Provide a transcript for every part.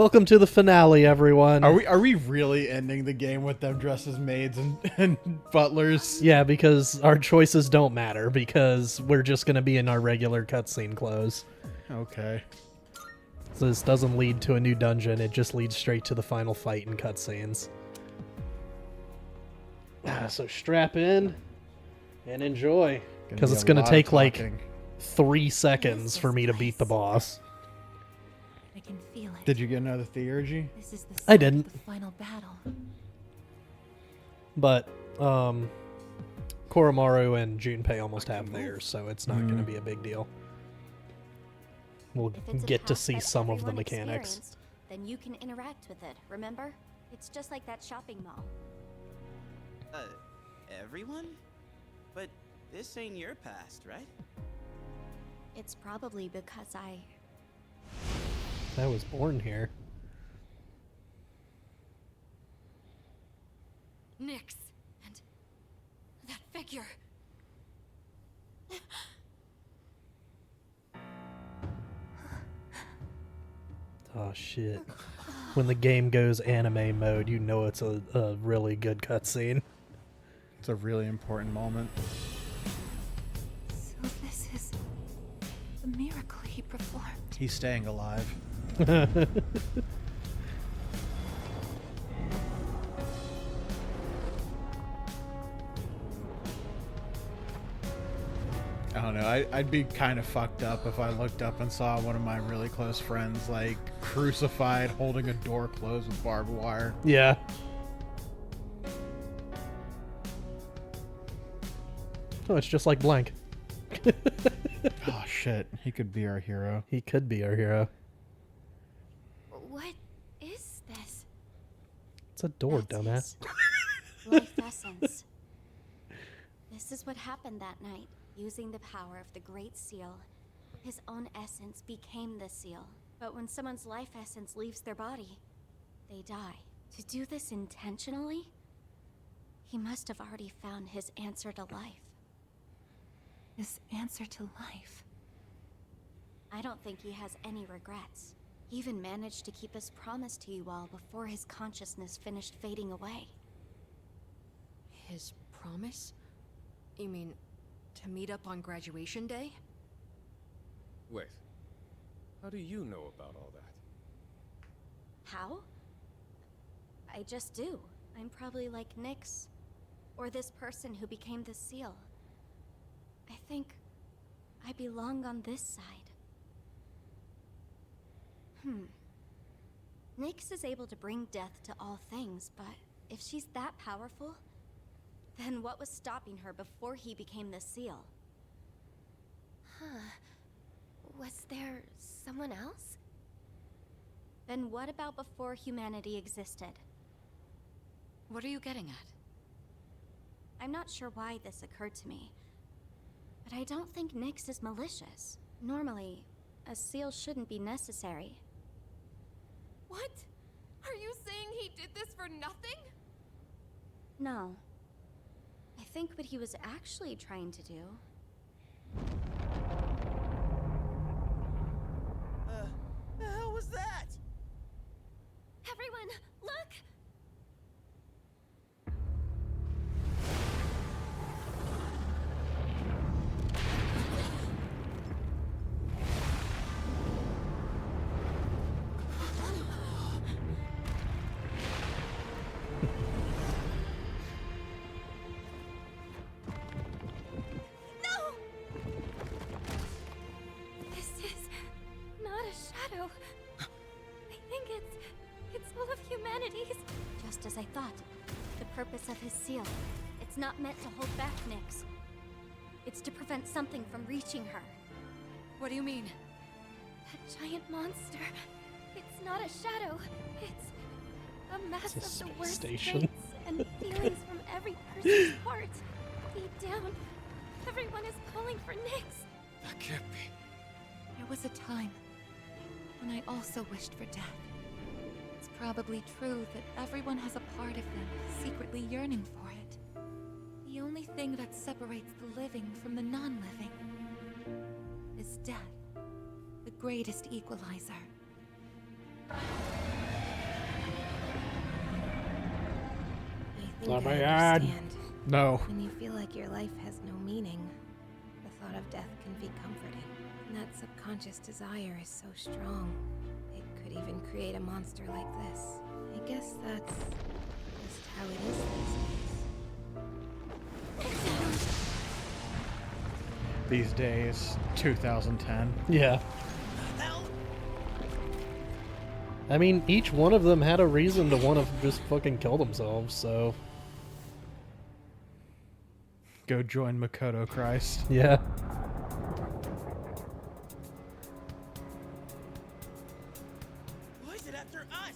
Welcome to the finale, everyone. Are we really ending the game with them dressed as maids and butlers? Yeah, because our choices don't matter, because we're just going to be in our regular cutscene clothes. Okay. So this doesn't lead to a new dungeon, it just leads straight to the final fight and cutscenes. So strap in and enjoy, because it's going to take like 3 seconds for me to beat the boss. I can feel it. Did you get another theurgy? This is the I start didn't. of the final battle. But Koromaru and Junpei almost have theirs, so it's not going to be a big deal. We'll If it's a get to path see that some of the everyone mechanics. experienced, then you can interact with it, remember? It's just like that shopping mall. Everyone? But this ain't your past, right? It's probably because I was born here. Nyx and that figure. Oh shit. When the game goes anime mode, you know it's a really good cutscene. It's a really important moment. So this is the miracle he performed. He's staying alive. I don't know. I'd be kind of fucked up if I looked up and saw one of my really close friends like crucified, holding a door closed with barbed wire. Yeah. Oh, it's just like Blank. Oh shit, he could be our hero. He could be our hero. what is this? It's a door, That's dumbass. his life essence. This is what happened that night. Using the power of the Great Seal, his own essence became the seal. But when someone's life essence leaves their body, they die. To do this intentionally, he must have already found his answer to life. His answer to life. I don't think he has any regrets. He even managed to keep his promise to you all before his consciousness finished fading away. His promise? You mean to meet up on graduation day? Wait. How do you know about all that? How? I just do. I'm probably like Nyx, or this person who became the seal. I think I belong on this side. Nyx is able to bring death to all things, but if she's that powerful, then what was stopping her before he became the seal? Was there someone else? Then what about before humanity existed? What are you getting at? I'm not sure why this occurred to me, but I don't think Nyx is malicious. Normally, a seal shouldn't be necessary. What? Are you saying he did this for nothing? No. I think what he was actually trying to do... The hell was that? Everyone, look! Just as I thought. The purpose of his seal. It's not meant to hold back Nyx. It's to prevent something from reaching her. What do you mean? That giant monster. It's not a shadow. It's a mass It's a of the space worst station. traits and feelings from every person's heart. Deep down, everyone is calling for Nyx. That can't be. There was a time when I also wished for death. It's probably true that everyone has a part of them secretly yearning for it. The only thing that separates the living from the non-living is death, the greatest equalizer. Oh think my I God. understand. No. When you feel like your life has no meaning, the thought of death can be comforting. And that subconscious desire is so strong, it could even create a monster like this. I guess that's just how it is These days, 2010. Yeah. I mean, each one of them had a reason to want to just fucking kill themselves, so... Go join Makoto Christ. Yeah. Why is it after us?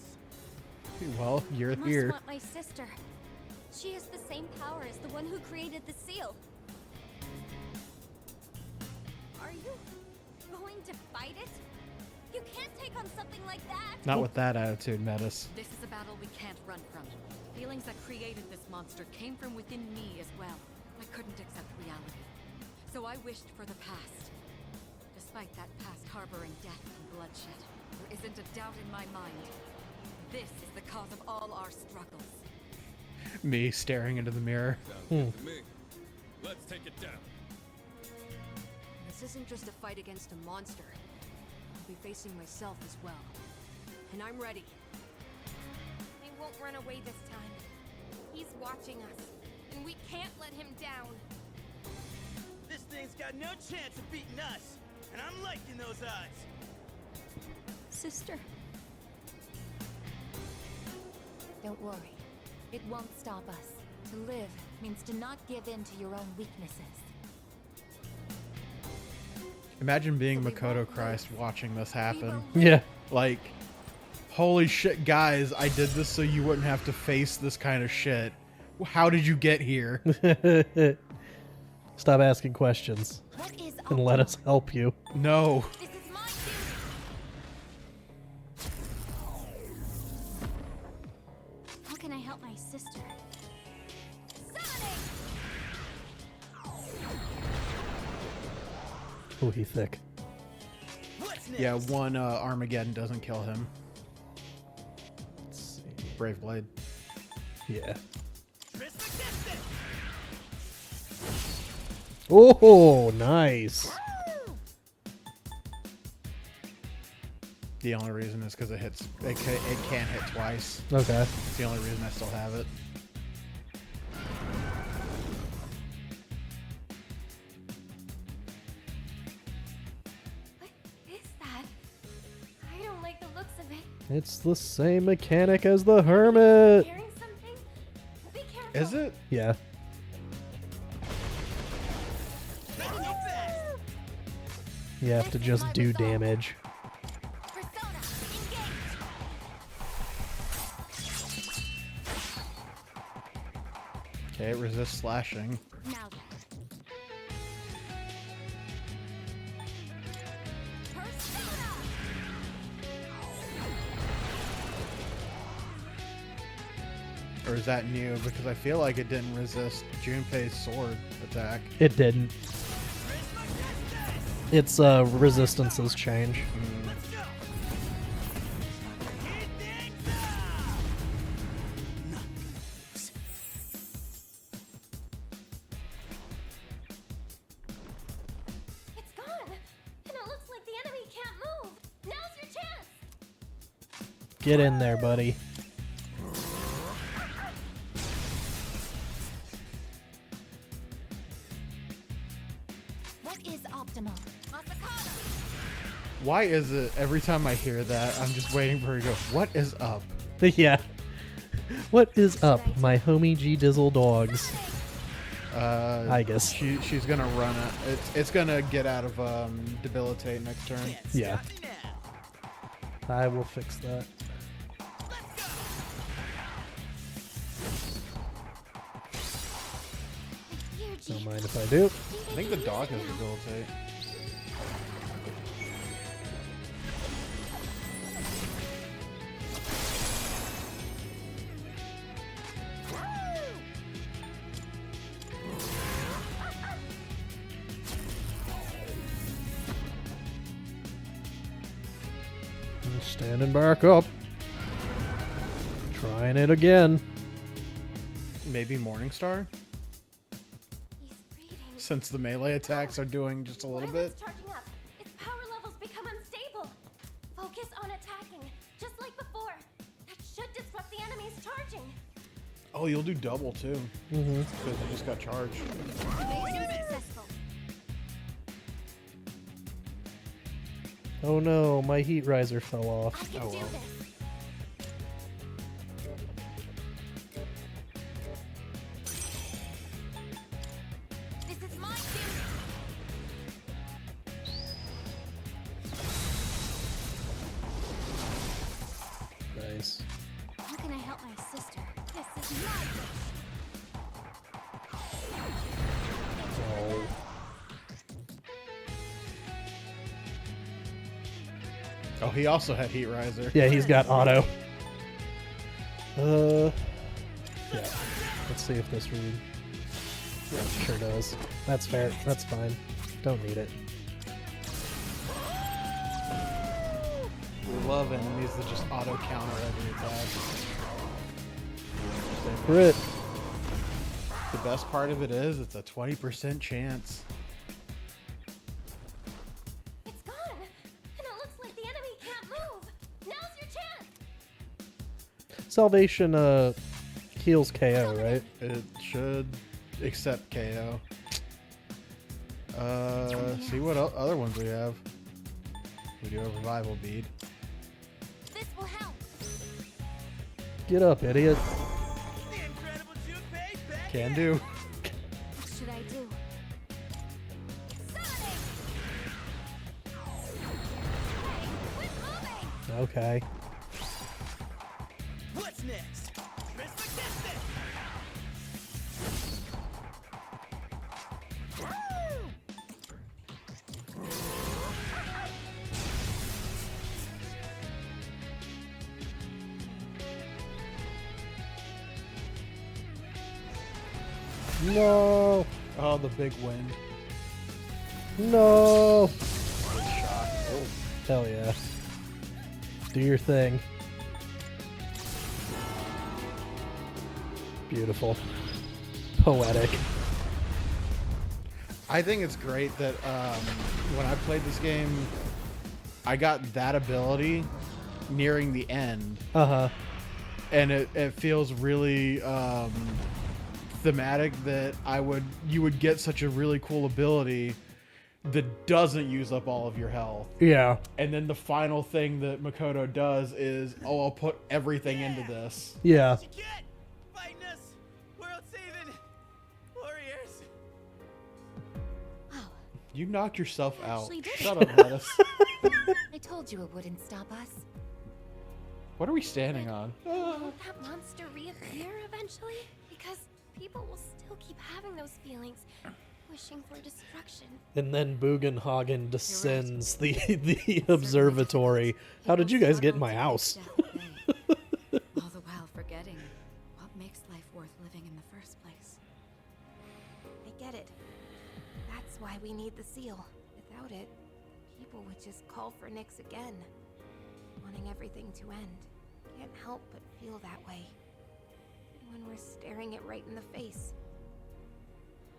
Well, you're You must here. want my sister. She has the same power as the one who created the seal. Are you going to fight it? You can't take on something like that. Not with that attitude, Metis. This is a battle we can't run from. Feelings that created this monster came from within me as well. I couldn't accept reality. So I wished for the past. Despite that past harboring death and bloodshed, there isn't a doubt in my mind. This is the cause of all our struggles. Me staring into the mirror. Sounds good to me. Let's take it down. This isn't just a fight against a monster. I'll be facing myself as well. And I'm ready. He won't run away this time. He's watching us, and we can't let him down. This thing's got no chance of beating us, and I'm liking those odds. Sister. Don't worry. It won't stop us. To live means to not give in to your own weaknesses. Imagine being Makoto Christ watching this happen. Yeah. Like, holy shit, guys, I did this so you wouldn't have to face this kind of shit. How did you get here? Stop asking questions What is and let us help you. No. This is my duty. How can I help my sister? Summoning! Oh, he thick. What's next? Yeah, one Armageddon doesn't kill him. Let's see. Brave Blade. Yeah. Trismegistus! Oh, nice. The only reason is because it hits. It can't hit twice. Okay. It's the only reason I still have it. What is that? I don't like the looks of it. It's the same mechanic as the Hermit. Carrying something? Be careful. Is it? Yeah. You have to just do damage. Persona, engage! Okay, it resists slashing. Now then. Persona! Or is that new? Because I feel like it didn't resist Junpei's sword attack. It didn't. Its resistances change. Let's go! Heat things up! It's gone. And it looks like the enemy can't move. Now's your chance. Get in there, buddy. What is optimal? Masakata. Why is it every time I hear that, I'm just waiting for her to go, what is up? Yeah. What is up, my homie G Dizzle dogs? Aigis. She's gonna run it. It's gonna get out of debilitate next turn. Can't Yeah. stop me now. I will fix that. Here, G. Don't mind if I do. I think the dog has debilitate. I'm standing back up. Trying it again. Maybe Morningstar? He's breathing. Since the melee attacks are doing just a little bit. Charging up. Its power levels become unstable. Focus on attacking, just like before. That should disrupt the enemies charging. Oh, you'll do double too. Mm-hmm. Because I just got charged. Successful. Oh no, my heat riser fell off. I can Oh, do well. this. This is my duty. Nice. How can I help my sister? This is my wish. Oh. Oh, he also had heat riser. Yeah, he's got auto. Yeah. Let's see if this read. Yeah, it sure does. That's fair. That's fine. Don't need it. We love enemies that just auto counter every attack. Crit. The best part of it is it's a 20% chance. It's gone. And it looks like the enemy can't move. Now's your chance. Salvation heals KO, right? It should accept KO. See what other ones we have. We do a revival bead. This will help. Get up, idiot. The incredible Junpei back Can in. do. What should I do? Summoning! Hey, quit moving! Okay. What's next? Trismegistic! No. Oh, the big wind. No. Good shot. Oh. Hell yeah. Do your thing. Beautiful. Poetic. I think it's great that when I played this game, I got that ability nearing the end, Uh-huh. and it feels really thematic that you would get such a really cool ability that doesn't use up all of your health, Yeah. and then the final thing that Makoto does is, oh, I'll put everything into this. Yeah. What you get? Fighting us, world-saving warriors. Wow, You knocked yourself out. actually did it. Shut up, Menace. I told you it wouldn't stop us. What are we standing on? won't that monster reappear eventually? Because people will still keep having those feelings, wishing for destruction. And then Bugenhagen descends the observatory. How did you guys get in my house? All the while forgetting what makes life worth living in the first place. I get it. That's why we need the seal. Without it, people would just call for Nyx again, wanting everything to end. Can't help but feel that way. When we're staring it right in the face.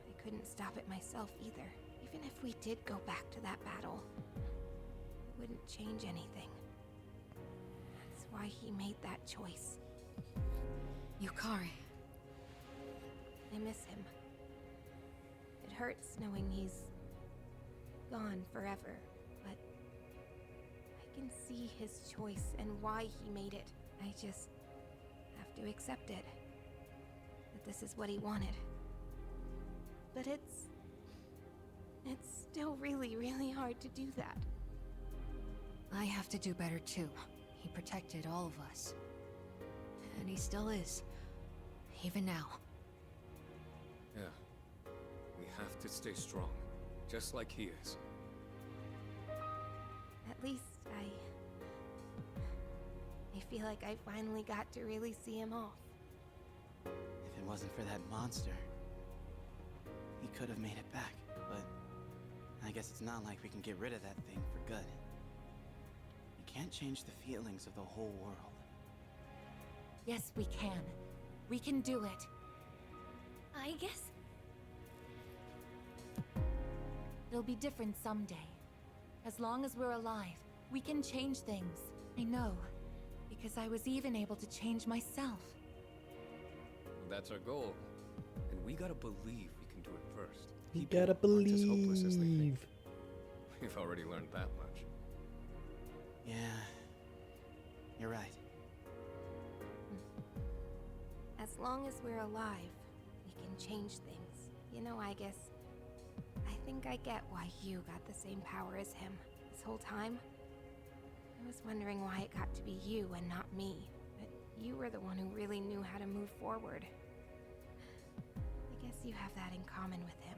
I couldn't stop it myself either. Even if we did go back to that battle, it wouldn't change anything. That's why he made that choice. Yukari. I miss him. It hurts knowing he's gone forever, but I can see his choice and why he made it. I just have to accept it. That this is what he wanted. But it's still really, really hard to do that. I have to do better too. He protected all of us. And he still is. Even now. Yeah. We have to stay strong, just like he is. At least I feel like I finally got to really see him off. If it wasn't for that monster, he could have made it back, but I guess it's not like we can get rid of that thing for good. You can't change the feelings of the whole world. Yes, we can. We can do it. I guess it'll be different someday. As long as we're alive, we can change things. I know, because I was even able to change myself. That's our goal. And we gotta believe we can do it first. You People gotta aren't as hopeless as they think. believe. We've already learned that much. Yeah, you're right. As long as we're alive, we can change things. You know, Aigis, I think I get why you got the same power as him this whole time. I was wondering why it got to be you and not me. But you were the one who really knew how to move forward. I guess you have that in common with him.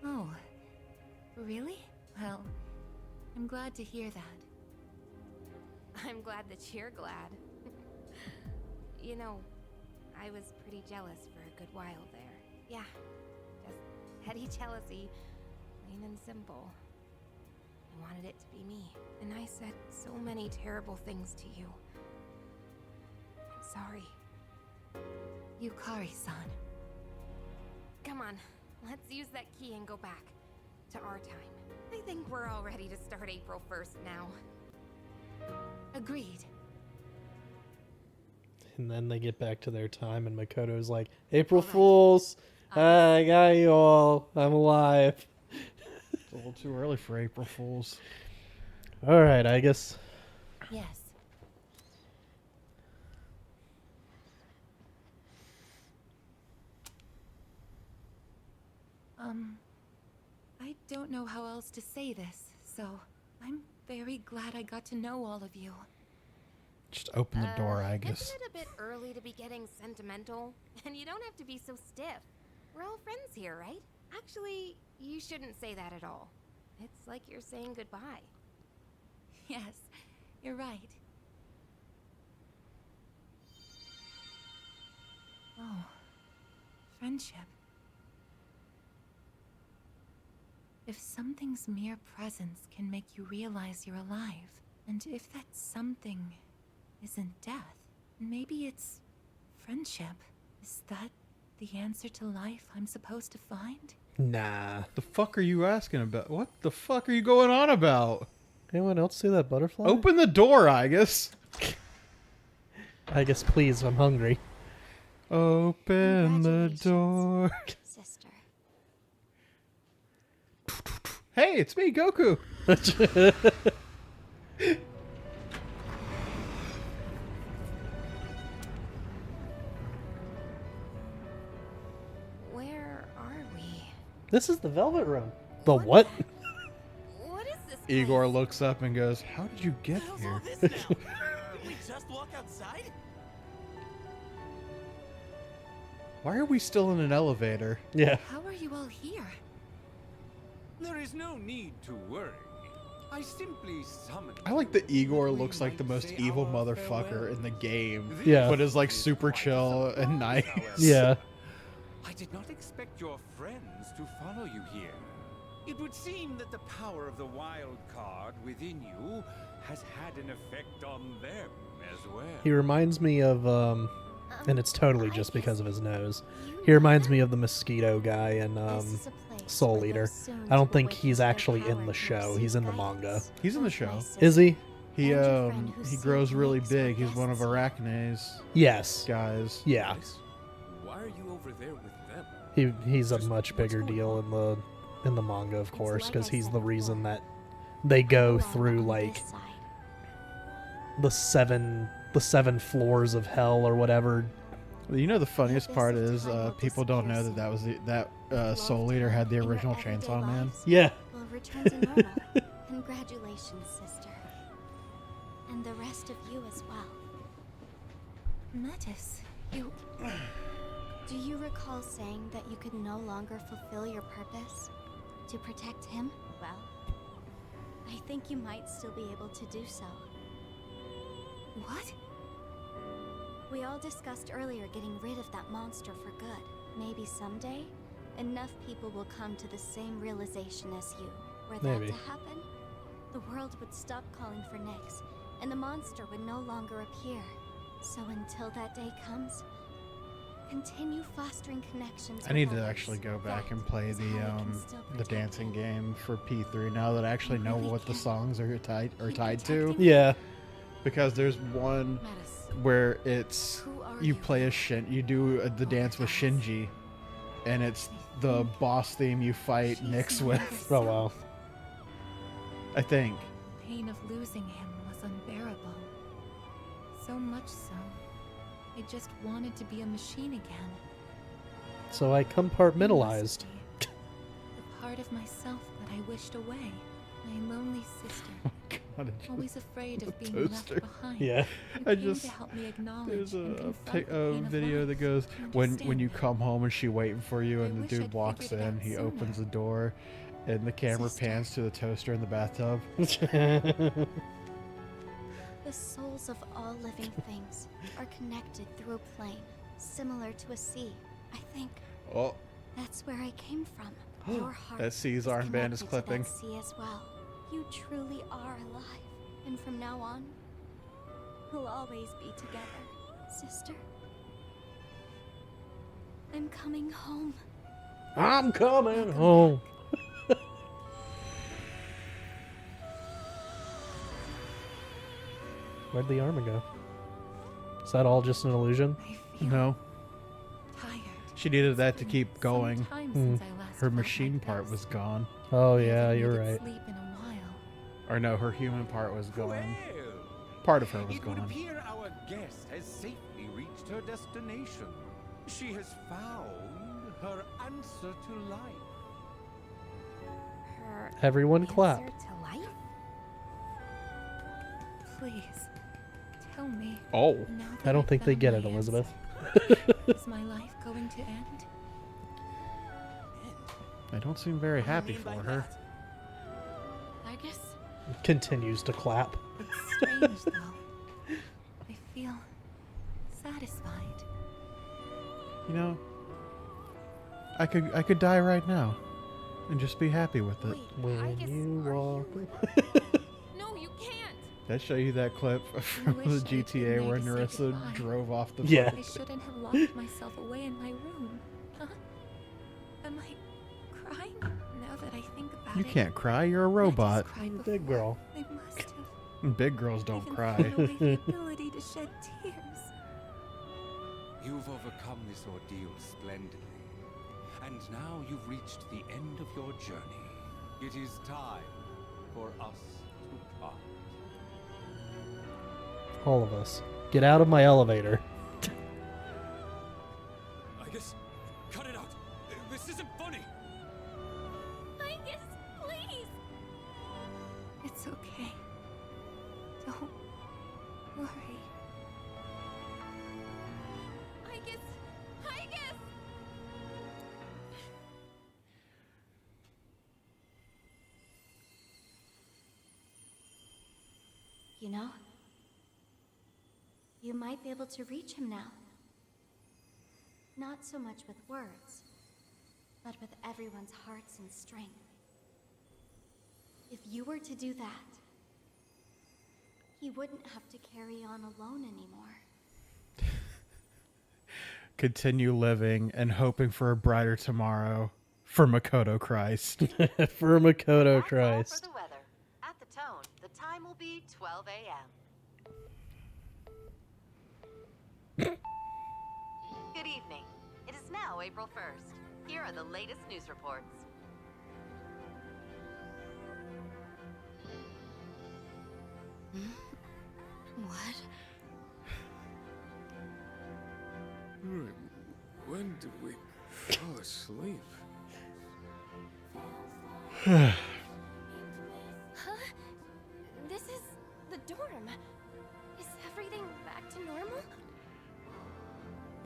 Oh, really? Well, I'm glad to hear that. I'm glad that you're glad. You know, I was pretty jealous for a good while there. Yeah, just petty jealousy, plain and simple. I wanted it to be me, and I said so many terrible things to you. I'm sorry. Yukari-san. Come on, let's use that key and go back to our time. I think we're all ready to start April 1st now. Agreed. And then they get back to their time, and Makoto's like, April Fools! I got you all. I'm alive. It's a little too early for April Fools. Alright, I guess. Yes. I don't know how else to say this, so I'm very glad I got to know all of you. Just open the door, I guess. Isn't it a bit early to be getting sentimental? And you don't have to be so stiff. We're all friends here, right? Actually, you shouldn't say that at all. It's like you're saying goodbye. Yes, you're right. Oh, friendship. If something's mere presence can make you realize you're alive, and if that something isn't death, maybe it's friendship. Is that the answer to life I'm supposed to find? Nah. The fuck are you asking about? What the fuck are you going on about? Anyone else see that butterfly? Open the door, I guess. I guess, please, I'm hungry. Open the door. Sister. Hey, it's me, Goku. Where are we? This is the Velvet Room. The what? What is this Igor place? looks up and goes, "How did you get How's here?" all this now? Did we just walk outside? Why are we still in an elevator? Yeah. How are you all here? There is no need to worry. I simply summoned. I like that Igor we looks like the might most say evil our motherfucker farewell. in the game. Yeah. But is like This super quite a chill and surprise, nice. however. Yeah. I did not expect your friends to follow you here. It would seem that the power of the wild card within you has had an effect on them as well. He reminds me of, and it's totally just because of his nose. He reminds me of the mosquito guy in, Soul Eater. I don't think he's actually in the show. He's in the manga. He's in the show. Is he? He grows really big. He's one of Arachne's Yes. guys. Yeah. Why are you over there with them? He's a much bigger deal in the manga, of course, because he's the reason that they go through like the seven floors of hell or whatever. You know the funniest part is people don't know that was that Soul Eater had the original Chainsaw Man. Yeah. Will return to normal. Congratulations, sister. And the rest of you as well. Metis, you... Do you recall saying that you could no longer fulfill your purpose? To protect him? Well, I think you might still be able to do so. What? We all discussed earlier getting rid of that monster for good. Maybe someday, enough people will come to the same realization as you. Were that Maybe. to happen, the world would stop calling for Nyx, and the monster would no longer appear. So until that day comes, Continue fostering connections. I need with to others. actually go back That and play is how we can still the protect dancing it. game for P3 now that I actually know really what the can songs are tied keep to. protecting Yeah. Because there's one Metis, where it's who are you play as you do the dance with Shinji, and it's the boss theme you fight She's Nyx my with. other Oh wow. self. I think. The pain of losing him was unbearable. So much so, I just wanted to be a machine again. So I compartmentalized. The part of myself that I wished away. My lonely sister. God, Always afraid of being toaster. left behind. Yeah. You I came just to help me acknowledge there's and a confront the pain of video life, that goes to when understand you it. come home and she waiting for you I and the wish dude I'd walks figured it in, out he sooner. opens the door, and the camera Sister. pans to the toaster in the bathtub. The souls of all living things are connected through a plane, similar to a sea. I think Oh, that's where I came from. Your heart that C's is armband is connected to clipping. that sea as well. You truly are alive, and from now on, we'll always be together, sister. I'm coming home. I'm coming Welcome home. back. Where'd the armor go? Is that all just an illusion? I feel No, tired. she needed that It's to been keep some going. time since I last Her felt machine like part this. was gone. Oh I yeah, haven't you're needed right. sleep in a while. Or no, her human part was gone. Well, Part of her was it would gone. appear our guest has safely reached her destination. She has found her answer to life. Her Everyone clap. answer to life? Please, tell me. Oh, Now I that don't I've think they found get my it, Elizabeth. answer, is my life going to end? I don't seem very What do you happy mean for by her. that? Aigis, Continues to clap. It's strange, though. I feel satisfied. You know, I could die right now, and just be happy with it. Wait, When Aigis, you are walk. No, you can't! Did I show you that clip from wish the I had been GTA where there to say Narissa goodbye. drove off the Yeah. I shouldn't have locked myself away in my room. Huh? Am I crying? Now that I think about You it. can't cry, you're a I just robot. cried You're a big before. girl. I must have And big girls don't even cry. thrown away the ability to shed tears. You've overcome this ordeal splendidly. And now you've reached the end of your journey. It is time for us to part. All of us. Get out of my elevator. I guess. Cut it out. This isn't funny. Aigis, please! It's okay. Don't worry. Aigis! Aigis! You know, you might be able to reach him now. Not so much with words, but with everyone's hearts and strength. If you were to do that, he wouldn't have to carry on alone anymore. Continue living and hoping for a brighter tomorrow for Makoto Christ. For Makoto That's all Christ. for the weather. At the tone, the time will be 12 a.m. Good evening. It is now April 1st. Here are the latest news reports. What? Right. When did we fall asleep? Huh? This is the dorm. Is everything back to normal?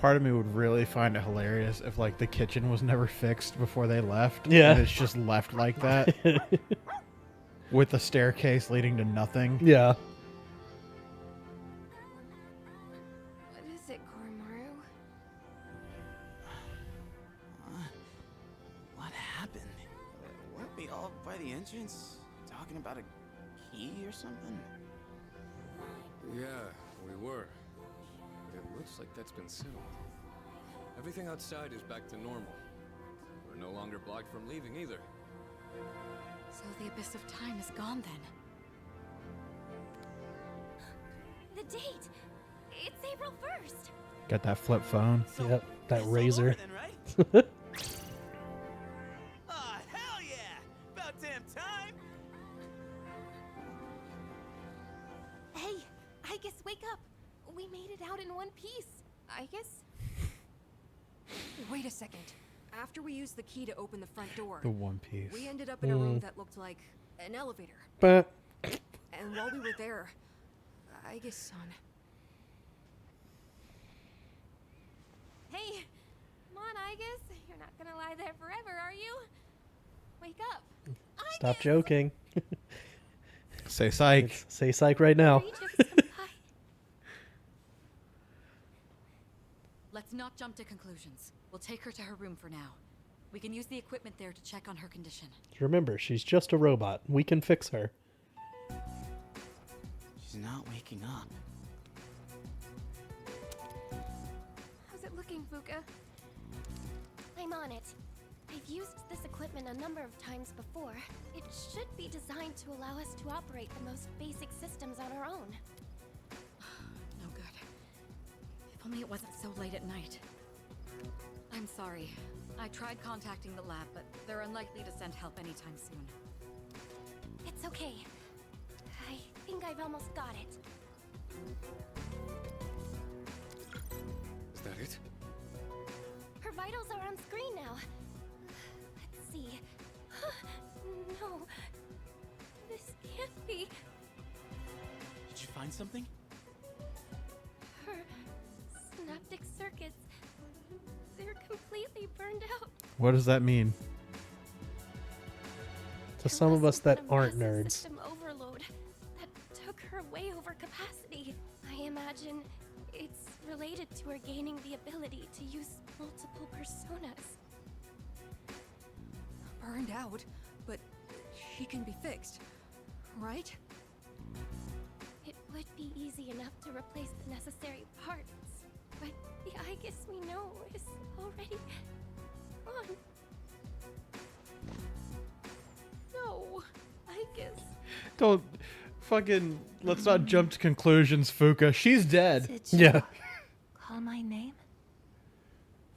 Part of me would really find it hilarious if, like, the kitchen was never fixed before they left. Yeah. And it's just left like that. With a staircase leading to nothing. Yeah. What is it, Koromaru? What happened? Weren't we all by the entrance talking about a key or something? Yeah, we were. But it looks like that's been settled. Everything outside is back to normal. We're no longer blocked from leaving either. So the abyss of time is gone then. The date! It's April 1st! Got that flip phone. Yep, that It's all razor. over then, right? Aw, hell yeah! About damn time! Hey, Aigis, wake up! We made it out in one piece. Aigis? Wait a second. After we used the key to open the front door, The One Piece. we ended up in a room that looked like an elevator. But And while we were there, Aigis-san. Hey, come on, Aigis. You're not gonna lie there forever, are you? Wake up. stop joking. Say psych. Say psych right now. Let's not jump to conclusions. We'll take her to her room for now. We can use the equipment there to check on her condition. Remember, she's just a robot. We can fix her. She's not waking up. How's it looking, Fuka? I'm on it. I've used this equipment a number of times before. It should be designed to allow us to operate the most basic systems on our own. No good. If only it wasn't so late at night. I'm sorry. I tried contacting the lab, but they're unlikely to send help anytime soon. It's okay. I think I've almost got it. Is that it? Her vitals are on screen now. Let's see. No. This can't be. Did you find something? Her synaptic circuits. They're completely burned out. What does that mean? To some of us that There must have aren't been a massive nerds. system overload that took her way over capacity. I imagine it's related to her gaining the ability to use multiple personas. Burned out, but she can be fixed, right? It would be easy enough to replace the necessary parts, but the Aigis we know is already gone. No, Aigis. Don't fucking. Let's not jump to conclusions, Fuka. She's dead. Did you Yeah. call my name?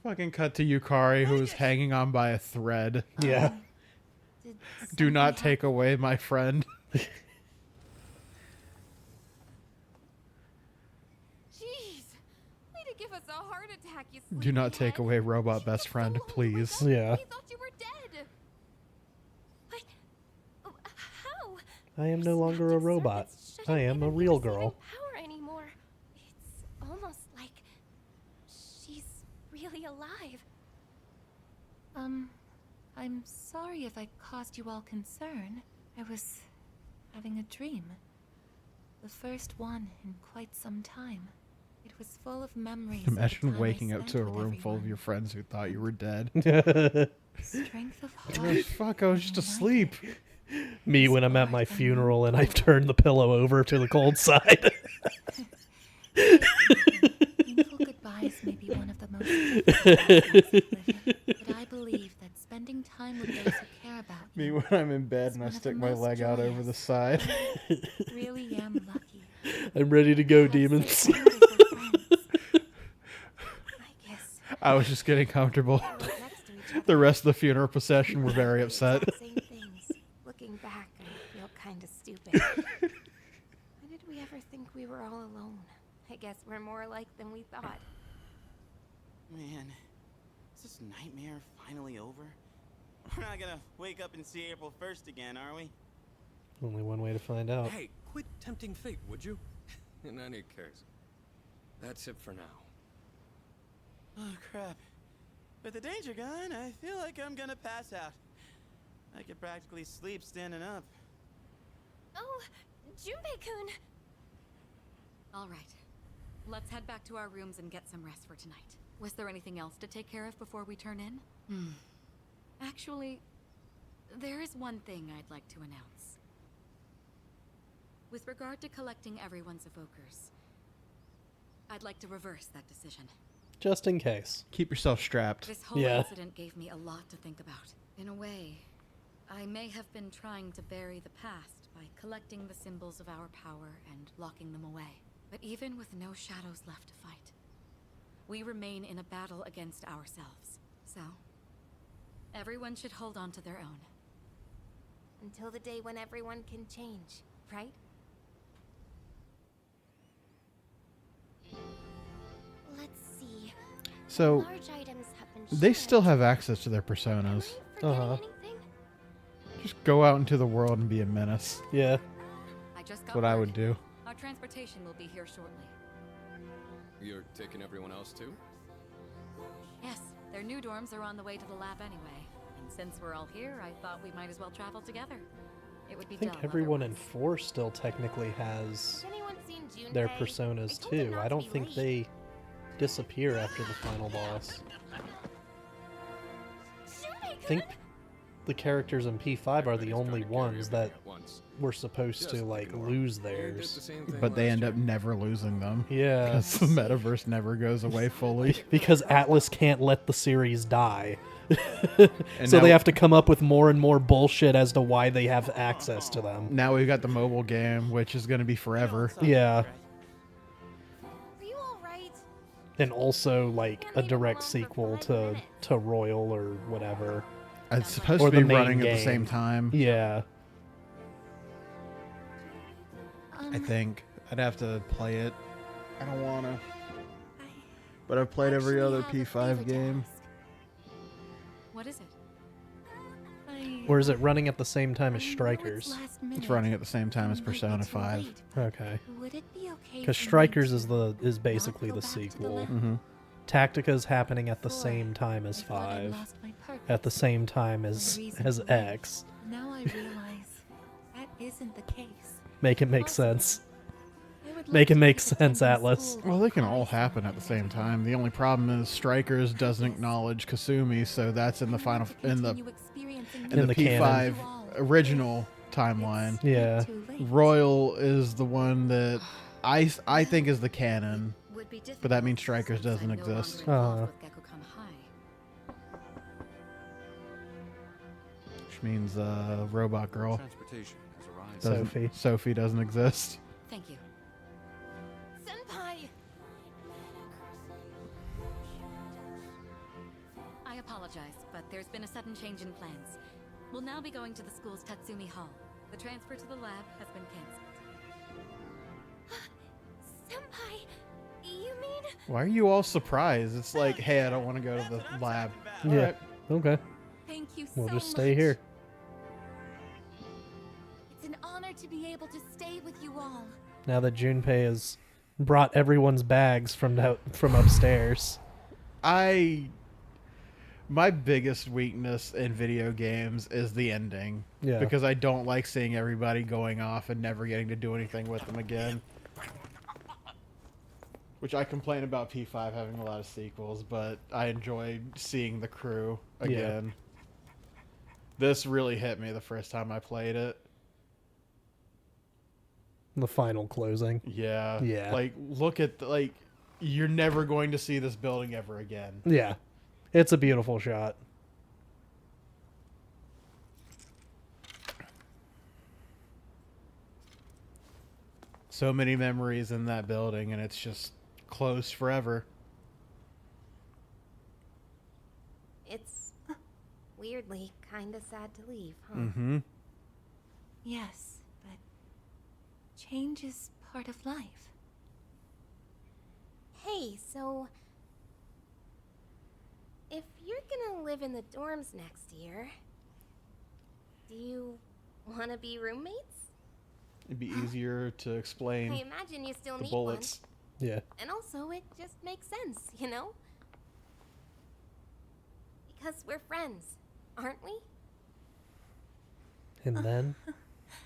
Fucking cut to Yukari, who is hanging on by a thread. Yeah. Did Do not something take away my friend. Jeez. Way to give us a heart attack, you Do not take sleepyhead. away robot She best was friend, so please. overwhelmed. Yeah. We thought you were dead. What? How? I am no longer a Synaptic robot. circuits shouldn't I am a even be real receiving girl. Power anymore. It's almost like she's really alive. I'm sorry if I caused you all concern. I was having a dream. The first one in quite some time. It was full of memories. of the Imagine time I waking up spent to a with room full of everyone. your friends who thought you were dead. Strength of Oh, heart. fuck, I was just asleep. Me when I'm at my funeral and I've turned the pillow over to the cold side. Painful goodbyes may be one of the most difficult aspects of living, but I believe that spending time with those who care about Me you when I'm in bed and I one of stick the my most leg out over the joyous. side. really am lucky. I'm ready to go, to have demons. such wonderful friends. I guess. I was just getting comfortable. We're right next to each other. The rest of the funeral procession were very upset. Exact same things. Looking back, I feel kind of stupid. Why did we ever think we were all alone? I guess we're more alike than we thought. Man, is this nightmare finally over? We're not gonna wake up and see April 1st again, are we? Only one way to find out. Hey, quit tempting fate, would you? In any case, that's it for now. Oh, crap. With the danger gone, I feel like I'm gonna pass out. I could practically sleep standing up. Oh, Junpei-kun! All right. Let's head back to our rooms and get some rest for tonight. Was there anything else to take care of before we turn in? Actually, there is one thing I'd like to announce. With regard to collecting everyone's evokers, I'd like to reverse that decision. Just in case. Keep yourself strapped. This whole Yeah. incident gave me a lot to think about. In a way, I may have been trying to bury the past by collecting the symbols of our power and locking them away. But even with no shadows left to fight, we remain in a battle against ourselves. So, everyone should hold on to their own. Until the day when everyone can change, right? Let's see. So Large items have been they shared. still have access to their Am I personas. forgetting Uh-huh. anything? Just go out into the world and be a menace. Yeah. I just got That's what I word. would do. Our transportation will be here shortly. You're taking everyone else too? Yes, their new dorms are on the way to the lab anyway. And since we're all here, I thought we might as well travel together. It would be I think dull everyone in otherwise. 4 still technically has Has anyone seen Junpei? their I personas told him too. not I to don't be think late. they disappear after the final boss. I think the characters in P5 are the only ones that were supposed to like lose theirs. But they end up never losing them. Yeah. Because the metaverse never goes away fully. Because Atlas can't let the series die. And So now- they have to come up with more and more bullshit as to why they have access to them. Now we've got the mobile game, which is going to be forever. Yeah. Are you alright? And also like a direct sequel to Royal or whatever. It's supposed Or to the be main running at the game. same time. Yeah. I think. I'd have to play it. I don't want to. But I've played every other P5 game. What is it? Or is it running at the same time as Strikers? It's running at the same time as Persona 5. Okay. Would it be okay? Because for me Strikers to is basically not go the back to the sequel. lab? Mm-hmm. Tactica's happening at the Before, same time as I thought I 5. lost my purpose. At the same time The as reason as to live. X. Now I realize that isn't the case. Make it make Possible. sense. I would Make like it to make keep sense, attending Atlas. school Well, they can all because happen at the same time. The only problem is Strikers doesn't acknowledge Kasumi, so that's in the I final want to in the continue experiencing in In the the canon. P5 original timeline. It's Yeah. too late. Royal is the one that I think is the canon. Would be But that difficult means Strikers since I'm doesn't no longer exist. involved with Gekkokan High. Which means Robot Girl. Transportation has arrived. Sophie. Sophie doesn't exist. Thank you. Senpai! I apologize, but there's been a sudden change in plans. We'll now be going to the school's Tatsumi Hall. The transfer to the lab has been cancelled. Senpai, you mean? Why are you all surprised? It's like, hey, I don't want to go to the lab. Yeah. Alright. Okay. Thank you so We'll much. just stay here. It's an honor to be able to stay with you all. Now that Junpei has brought everyone's bags from upstairs. My biggest weakness in video games is the ending. Yeah. Because I don't like seeing everybody going off and never getting to do anything with them again. Which I complain about P5 having a lot of sequels, but I enjoy seeing the crew again. This really hit me the first time I played it. The final closing. Yeah. Yeah. Like, look at, you're never going to see this building ever again. Yeah. It's a beautiful shot. So many memories in that building, and it's just closed forever. It's weirdly kinda sad to leave, huh? Mm-hmm. Yes, but change is part of life. Hey, so if you're gonna live in the dorms next year, do you want to be roommates? It'd be easier to explain I imagine you still the need bullets. Yeah. one. And also, it just makes sense, you know? Because we're friends, aren't we? And then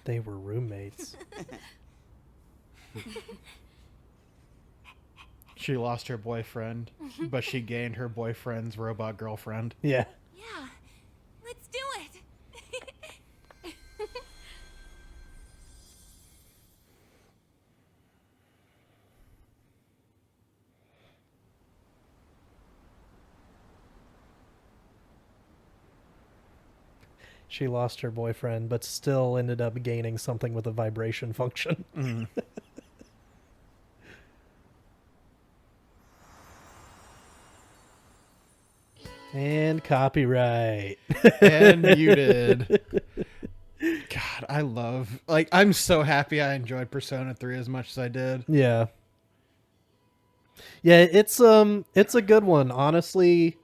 they were roommates. She lost her boyfriend, but she gained her boyfriend's robot girlfriend. Yeah. Yeah, let's do it. She lost her boyfriend, but still ended up gaining something with a vibration function. Mm. And copyright. And muted. God, I'm so happy I enjoyed Persona 3 as much as I did. Yeah. Yeah, it's a good one, honestly.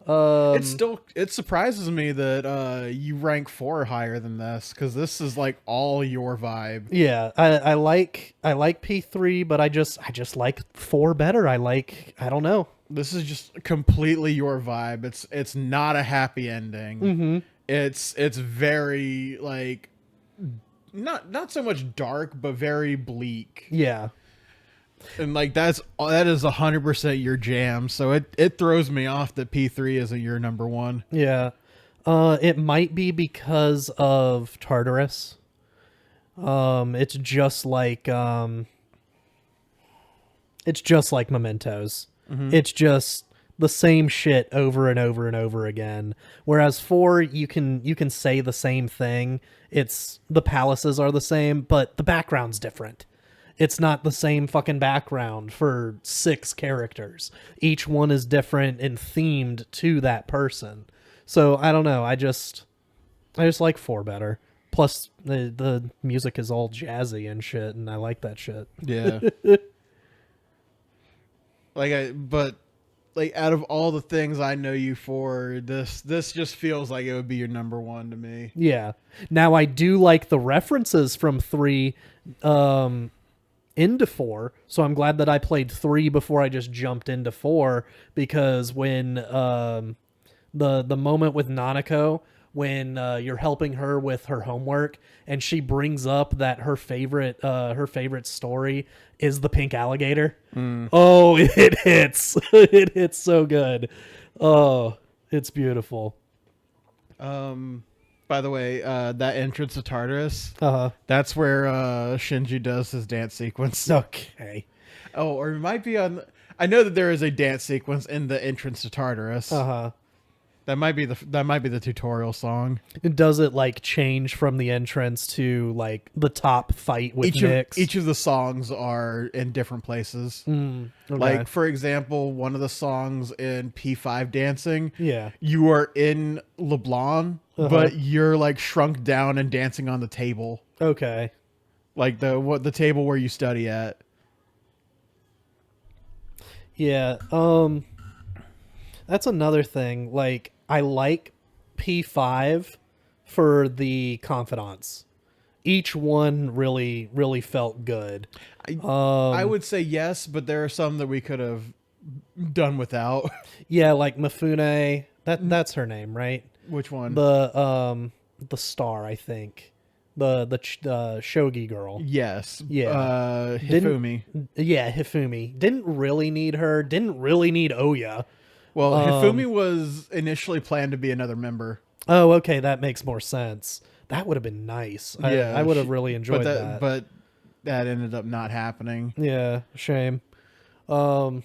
It surprises me that you rank 4 higher than this, because this is like all your vibe. Yeah, I like P3, but I just like 4 better. I don't know. This is just completely your vibe. It's not a happy ending. Mm-hmm. It's very like not so much dark, but very bleak. Yeah. And like that is 100% your jam. So it throws me off that P3 isn't your number one. Yeah. It might be because of Tartarus. It's just like Mementos. Mm-hmm. It's just the same shit over and over and over again. Whereas 4, you can say the same thing. It's the palaces are the same, but the background's different. It's not the same fucking background for 6 characters. Each one is different and themed to that person. So I don't know. I just like 4 better. Plus the music is all jazzy and shit, and I like that shit. Yeah. But out of all the things I know you for, this just feels like it would be your number one to me. Yeah. Now I do like the references from 3 into 4, so I'm glad that I played 3 before I just jumped into 4, because when the moment with Nanako, when you're helping her with her homework and she brings up that her favorite story is the pink alligator. Oh, it hits. It hits so good. Oh, it's beautiful. By the way, that entrance to Tartarus, Uh-huh. that's where Shinji does his dance sequence. Okay. Oh, or it might be on. I know that there is a dance sequence in the entrance to Tartarus. Uh-huh. That might be the tutorial song. Does it like change from the entrance to like the top fight with Nyx? Each of the songs are in different places. Okay. Like, for example, one of the songs in P5 dancing, Yeah. you are in LeBlanc, but you're like shrunk down and dancing on the table. Okay. Like the table where you study at. Yeah. That's another thing. Like, I like P5 for the confidants. Each one really, really felt good. I would say yes, but there are some that we could have done without. Yeah, like Mifune. That's her name, right? Which one? The star, I think. The shogi girl. Yes. Yeah. Hifumi. Hifumi. Didn't really need her. Didn't really need Oya. Well, Hifumi was initially planned to be another member. Oh, okay, that makes more sense. That would have been nice. Yeah, I would have really enjoyed that. But that ended up not happening. Yeah, shame. But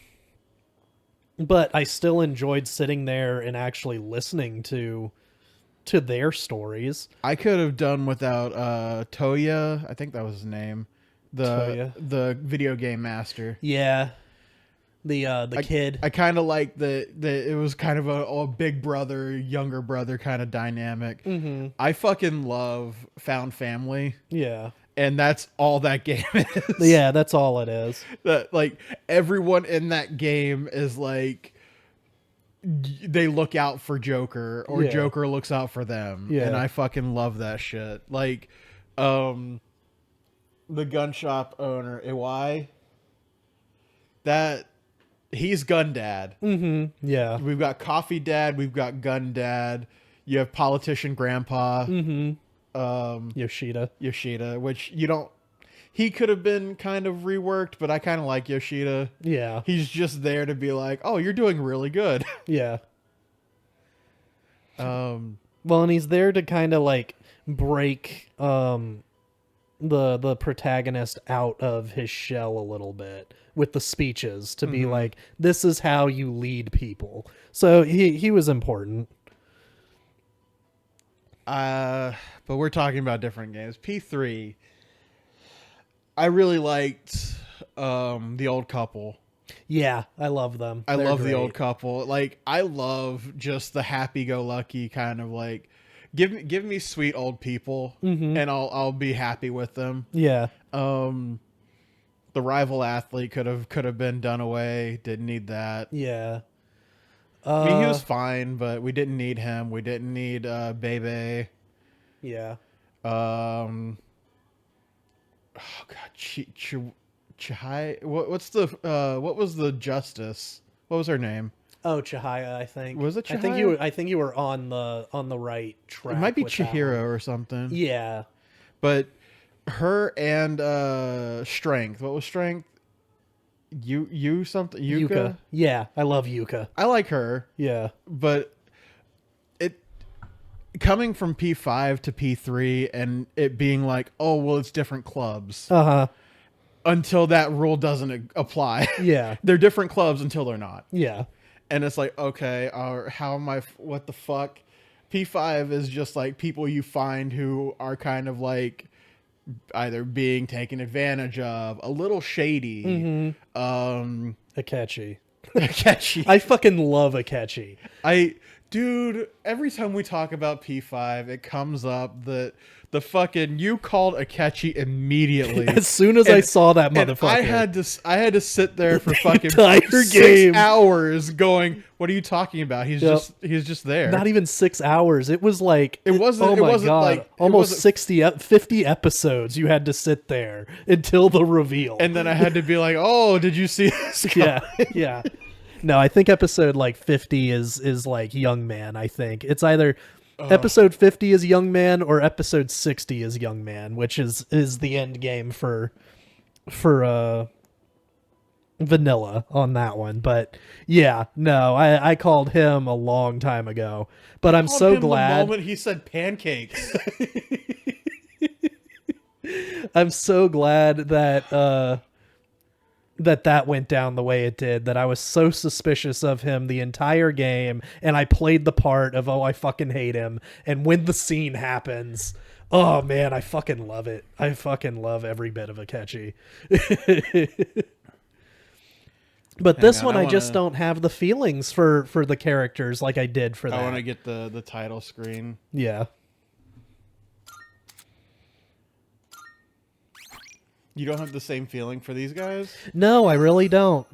I still enjoyed sitting there and actually listening to their stories. I could have done without Toya. I think that was his name. The video game master. Yeah. The kid. I kind of like the it was kind of a big brother, younger brother kind of dynamic. Mm-hmm. I fucking love Found Family. Yeah. And that's all that game is. Yeah, that's all it is. That like everyone in that game is like they look out for Joker or Joker looks out for them. Yeah. And I fucking love that shit. Like the gun shop owner, Iwai, that he's gun dad. Mm-hmm. Yeah. We've got coffee dad, we've got gun dad, you have politician grandpa. Mm-hmm. Yoshida, which you don't. He could have been kind of reworked, but I kind of like Yoshida. Yeah. He's just there to be like, oh, you're doing really good. Yeah. Well, and he's there to kind of like break the protagonist out of his shell a little bit with the speeches to be like, this is how you lead people. So he was important. But we're talking about different games. P3, I really liked the old couple. Yeah, I love them. I They're love the great. old couple. Like, I love just the happy-go-lucky kind of like, give me sweet old people, and I'll be happy with them. Yeah. The rival athlete could have been done away. Didn't need that. Yeah. I mean, he was fine, but we didn't need him. We didn't need Bebe. Yeah. Oh God, Chihai. What's the what was the justice? What was her name? Oh, Chihaya, I think. Was it I think Chihaya? I think you were on the right track. It might be with that Chihiro one. or something. Yeah. But her and Strength. What was Strength? You something? Yuka? Yeah, I love Yuka. I like her. Yeah. But it coming from P5 to P3 and it being like, oh well, it's different clubs. Uh-huh. Until that rule doesn't apply. Yeah. They're different clubs until they're not. Yeah. And it's like, okay, how am I? What the fuck? P5 is just like people you find who are kind of like either being taken advantage of, a little shady. Akechi. Akechi. I fucking love Akechi. Dude, every time we talk about P5, it comes up that the fucking you called Akechi immediately. As soon as I saw that motherfucker, I had to sit there for fucking entire 6 game. hours going, what are you talking about? He's just there. Not even 6 hours. It was like It wasn't- Oh it my wasn't god! like- it almost wasn't- 50 episodes. You had to sit there until the reveal. And then I had to be like, oh, did you see this guy? Yeah. No, I think episode like 50 is like Young Man. I think it's either episode 50 is Young Man or episode 60 is Young Man, which is the end game for vanilla on that one. But yeah, no, I called him a long time ago. But I'm so glad The moment he said pancakes. I'm so glad that that went down the way it did, that I was so suspicious of him the entire game, and I played the part of, oh, I fucking hate him, and when the scene happens, oh man, I fucking love it. I fucking love every bit of Akechi. But this one, I just don't have the feelings for the characters like I did for that. I want to get the title screen. Yeah. You don't have the same feeling for these guys? No, I really don't.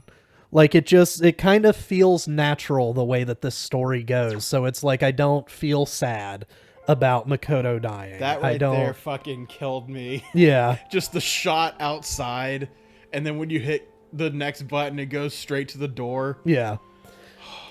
Like, it kind of feels natural the way that this story goes. So it's like I don't feel sad about Makoto dying. That right there fucking killed me. Yeah. Just the shot outside, and then when you hit the next button, it goes straight to the door. Yeah.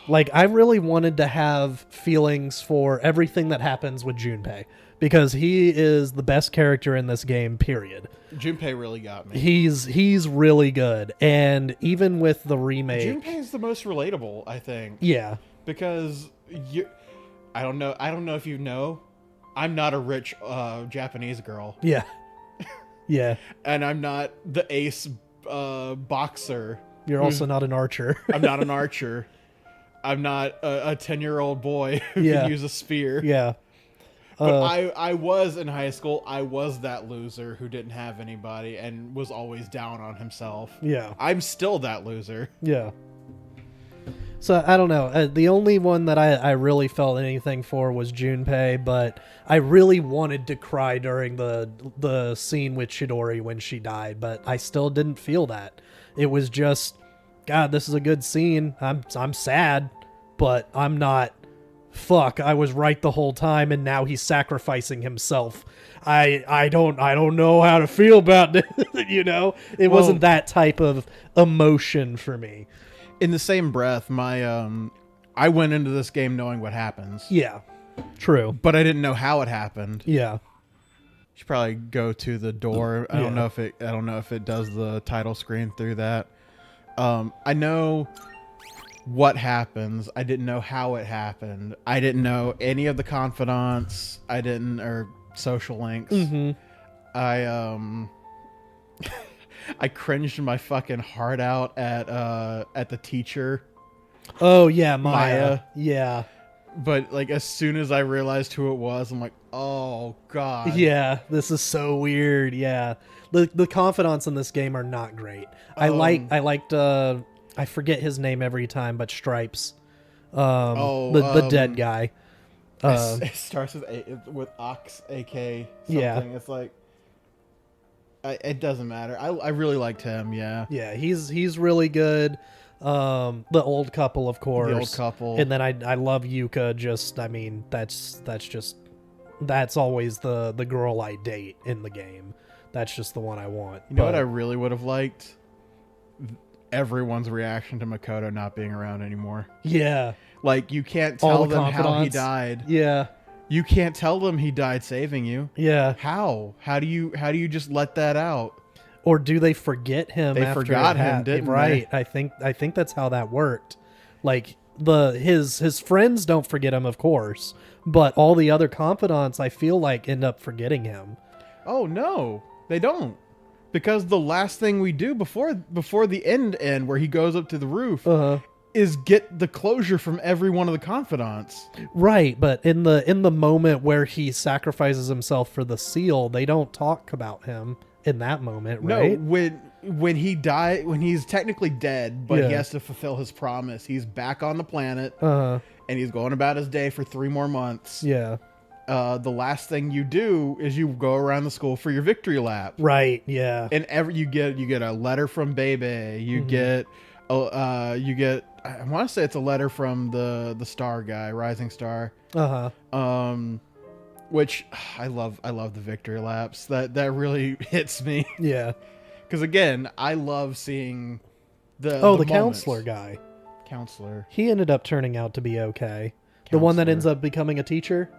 Like, I really wanted to have feelings for everything that happens with Junpei, because he is the best character in this game, period. Junpei really got me. He's really good. And even with the remake, Junpei is the most relatable, I think. Yeah. Because I don't know if you know, I'm not a rich Japanese girl. Yeah. Yeah. And I'm not the ace boxer. You're also not an archer. I'm not an archer. I'm not a 10-year-old boy who can use a spear. Yeah. But I was in high school. I was that loser who didn't have anybody and was always down on himself. Yeah. I'm still that loser. Yeah. So, I don't know. The only one that I really felt anything for was Junpei, but I really wanted to cry during the scene with Chidori when she died, but I still didn't feel that. It was just, God, this is a good scene. I'm sad, but I'm not, fuck, I was right the whole time, and now he's sacrificing himself. I don't know how to feel about this, you know? It wasn't that type of emotion for me. In the same breath, I went into this game knowing what happens. Yeah, true. But I didn't know how it happened. Yeah. Should probably go to the door. I don't know if it does the title screen through that. I know what happens. I didn't know how it happened. I didn't know any of the confidants. Or social links. Mm-hmm. I cringed my fucking heart out at the teacher. Oh yeah, Maya. Yeah. But like as soon as I realized who it was, I'm like, oh god. Yeah, this is so weird. Yeah, the confidants in this game are not great. I liked I forget his name every time, but Stripes, the dead guy. It starts with Ox AK something. Yeah. It's like it doesn't matter. I really liked him. Yeah. Yeah, he's really good. The old couple, of course. The old couple. And then I love Yuka. Just, I mean, that's always the girl I date in the game. That's just the one I want. You know what I really would have liked? Everyone's reaction to Makoto not being around anymore. Yeah. Like, you can't tell them how he died. Yeah. You can't tell them he died saving you. Yeah. How? How do you just let that out? Or do they forget him? They after forgot him, didn't they? Right. I think that's how that worked. Like his friends don't forget him, of course, but all the other confidants, I feel like, end up forgetting him. Oh no, they don't. Because the last thing we do before the end where he goes up to the roof is get the closure from every one of the confidants. Right, but in the moment where he sacrifices himself for the seal, they don't talk about him in that moment, right? No, when he died, when he's technically dead, but he has to fulfill his promise. He's back on the planet, and he's going about his day for 3 more months. Yeah. The last thing you do is you go around the school for your victory lap. Right. Yeah. And you get a letter from Bebe. You get I want to say it's a letter from the star guy, Rising Star. Which I love the victory laps. That really hits me. Yeah. Because again, I love seeing the counselor guy. Counselor. He ended up turning out to be okay. The one that ends up becoming a teacher.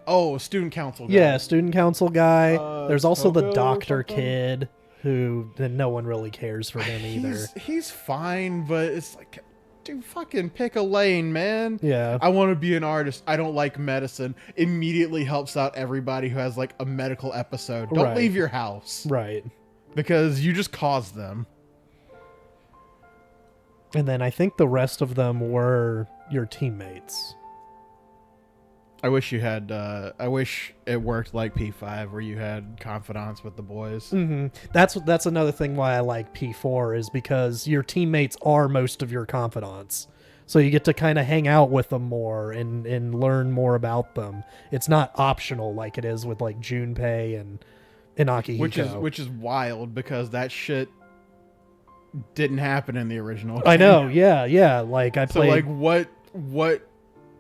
Oh, student council guy. Yeah, student council guy. There's also the Togo doctor or something? kid who no one really cares for him either. He's fine, but it's like, dude, fucking pick a lane, man. Yeah. I want to be an artist. I don't like medicine. Immediately helps out everybody who has like a medical episode. Don't leave your house. Right. Because you just caused them. And then I think the rest of them were your teammates. I wish you had. I wish it worked like P5, where you had confidants with the boys. Mm-hmm. That's another thing why I like P4 is because your teammates are most of your confidants, so you get to kind of hang out with them more and learn more about them. It's not optional like it is with like Junpei and Akihiko, which is wild because that shit didn't happen in the original game. I know. Yeah. Like I played. So like what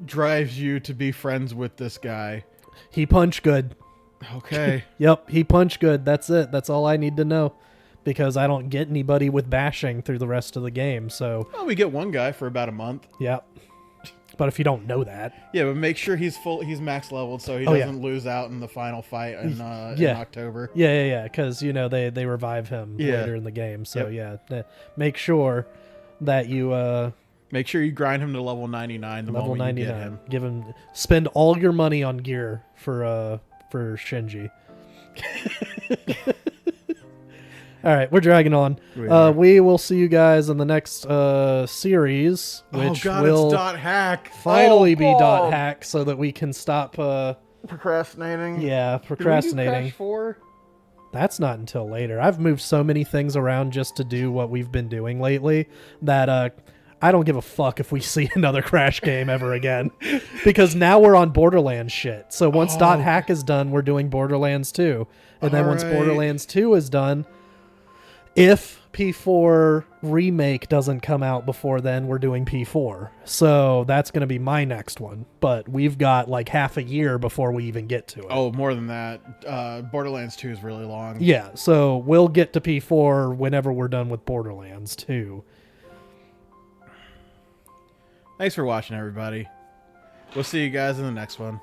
drives you to be friends with this guy? He punched good. Okay. Yep, he punched good. That's it. That's all I need to know. Because I don't get anybody with bashing through the rest of the game, so... Well, we get one guy for about a month. Yep. But if you don't know that... Yeah, but make sure he's max leveled so he doesn't lose out in the final fight in October. Yeah, because, they revive him later in the game. So, make sure that you... Make sure you grind him to level 99 the level moment 99. you get him. Spend all your money on gear for Shinji. All right, we're dragging on. We will see you guys in the next series, which will it's dot hack. Finally be dot hack, so that we can stop procrastinating. Yeah, procrastinating. Did we do Crash 4? That's not until later. I've moved so many things around just to do what we've been doing lately that I don't give a fuck if we see another Crash game ever again. Because now we're on Borderlands shit. So once dot hack is done, we're doing Borderlands 2. And then once Borderlands 2 is done, if P4 Remake doesn't come out before then, we're doing P4. So that's going to be my next one. But we've got like half a year before we even get to it. Oh, more than that. Borderlands 2 is really long. Yeah, so we'll get to P4 whenever we're done with Borderlands 2. Thanks for watching, everybody. We'll see you guys in the next one.